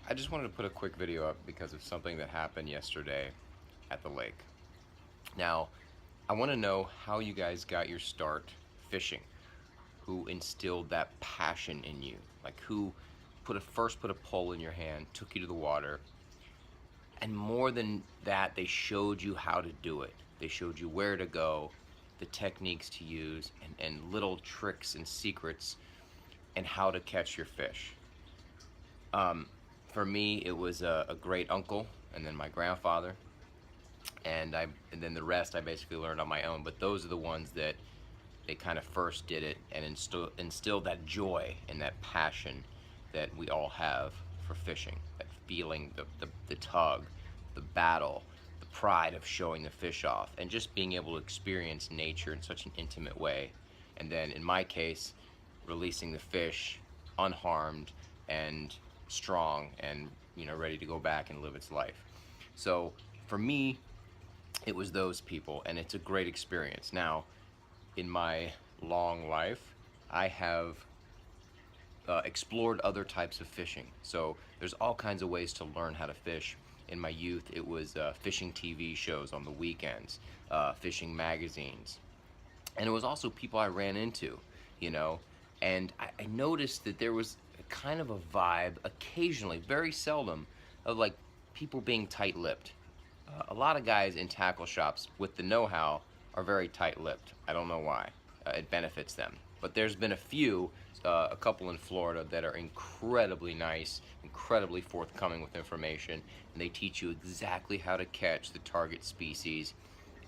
I just wanted to put a quick video up because of something that happened yesterday at the lake. Now, I want to know how you guys got your start fishing. Who instilled that passion in you? Like who first put a pole in your hand, took you to the water, and more than that, they showed you how to do it. They showed you where to go, the techniques to use, and little tricks and secrets and how to catch your fish. Um, for me, it was a great uncle, and then my grandfather, and then the rest I basically learned on my own. But those are the ones that they kind of first did it and instilled that joy and that passion that we all have for fishing. That feeling, the tug, the battle, the pride of showing the fish off, and just being able to experience nature in such an intimate way. And then in my case, releasing the fish unharmed and strong and ready to go back and live its life. So for me, it was those people, and it's a great experience. Now, in my long life, I have explored other types of fishing. So there's all kinds of ways to learn how to fish. In my youth, it was fishing TV shows on the weekends, fishing magazines, and it was also people I ran into, you know. And I noticed that there was kind of a vibe occasionally, very seldom, of like people being tight-lipped. A lot of guys in tackle shops with the know-how are very tight-lipped. I don't know why. It benefits them. But there's been a couple in Florida that are incredibly nice, incredibly forthcoming with information, and they teach you exactly how to catch the target species.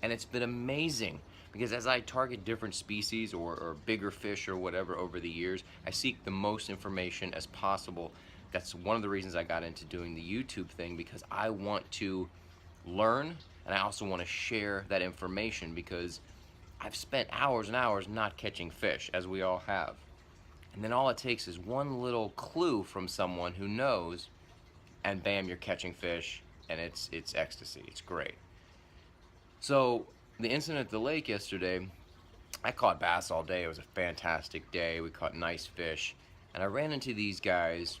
And it's been amazing because as I target different species or bigger fish or whatever over the years, I seek the most information as possible. That's one of the reasons I got into doing the YouTube thing, because I want to learn, and I also want to share that information because I've spent hours and hours not catching fish, as we all have. And then all it takes is one little clue from someone who knows, and bam, you're catching fish, and it's ecstasy. It's great. So the incident at the lake yesterday, I caught bass all day. It was a fantastic day. We caught nice fish, and I ran into these guys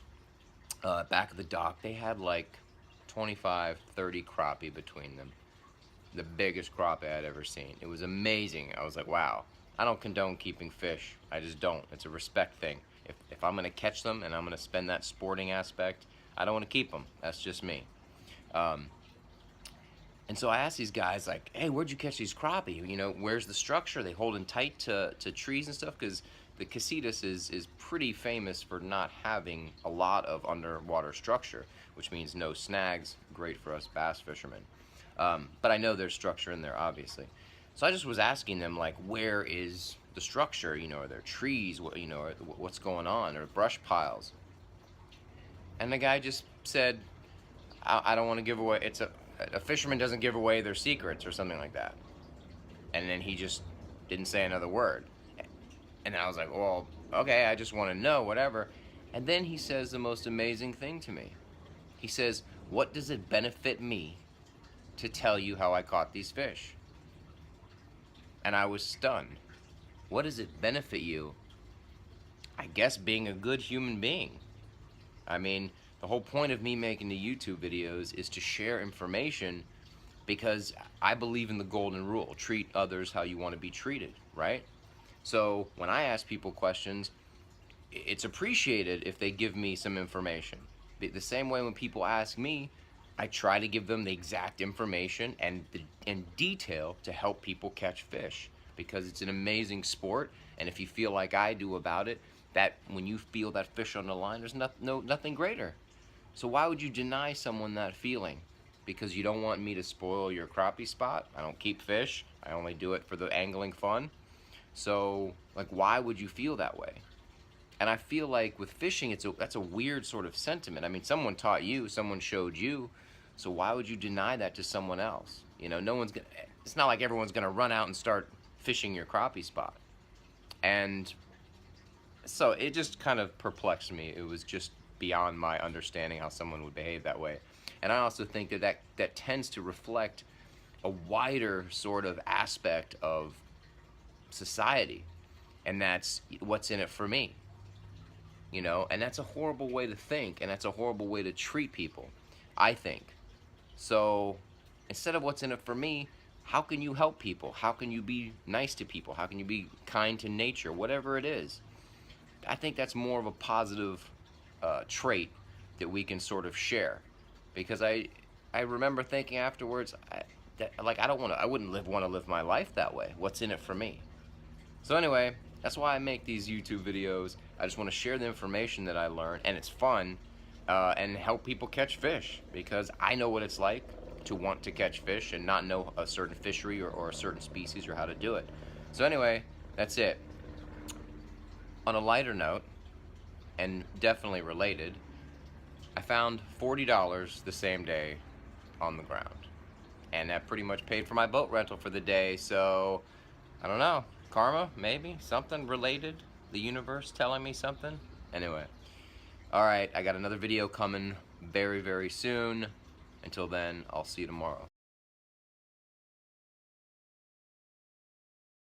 back at the dock. They had like 25, 30 crappie between them. The biggest crappie I'd ever seen. It was amazing. I was like, wow. I don't condone keeping fish. I just don't. It's a respect thing. If I'm going to catch them and I'm going to spend that sporting aspect, I don't want to keep them. That's just me. And so I asked these guys, like, hey, where'd you catch these crappie? You know, where's the structure? Are they holding tight to trees and stuff? Because the Casitas is pretty famous for not having a lot of underwater structure, which means no snags. Great for us bass fishermen. But I know there's structure in there, obviously. So I just was asking them, like, where is the structure? You know, are there trees? What's going on? Or brush piles? And the guy just said, I don't want to give away. A fisherman doesn't give away their secrets or something like that. And then he just didn't say another word. And I was like, well, okay, I just want to know, whatever. And then he says the most amazing thing to me. He says, what does it benefit me to tell you how I caught these fish? And I was stunned. What does it benefit you? I guess being a good human being. I mean, the whole point of me making the YouTube videos is to share information because I believe in the golden rule. Treat others how you want to be treated, right? So when I ask people questions, it's appreciated if they give me some information. The same way when people ask me, I try to give them the exact information and detail to help people catch fish, because it's an amazing sport. And if you feel like I do about it, that when you feel that fish on the line, there's nothing greater. So why would you deny someone that feeling? Because you don't want me to spoil your crappie spot? I don't keep fish. I only do it for the angling fun. So, like, why would you feel that way? And I feel like with fishing, that's a weird sort of sentiment. I mean, someone taught you, someone showed you, so why would you deny that to someone else? You know, it's not like everyone's gonna run out and start fishing your crappie spot. And so it just kind of perplexed me. It was just beyond my understanding how someone would behave that way. And I also think that tends to reflect a wider sort of aspect of society, and that's what's in it for me. you know, and that's a horrible way to think, and that's a horrible way to treat people, I think. So instead of what's in it for me, how can you help people? How can you be nice to people? How can you be kind to nature? Whatever it is. I think that's more of a positive trait that we can sort of share. Because I remember thinking afterwards, I wouldn't want to live my life that way. What's in it for me? So anyway, that's why I make these YouTube videos. I just want to share the information that I learned, and it's fun, and help people catch fish, because I know what it's like to want to catch fish and not know a certain fishery or a certain species or how to do it. So anyway, that's it. On a lighter note, and definitely related, I found $40 the same day on the ground. And that pretty much paid for my boat rental for the day, so I don't know. Karma, maybe? Something related? The universe telling me something? Anyway. Alright, I got another video coming very, very soon. Until then, I'll see you tomorrow.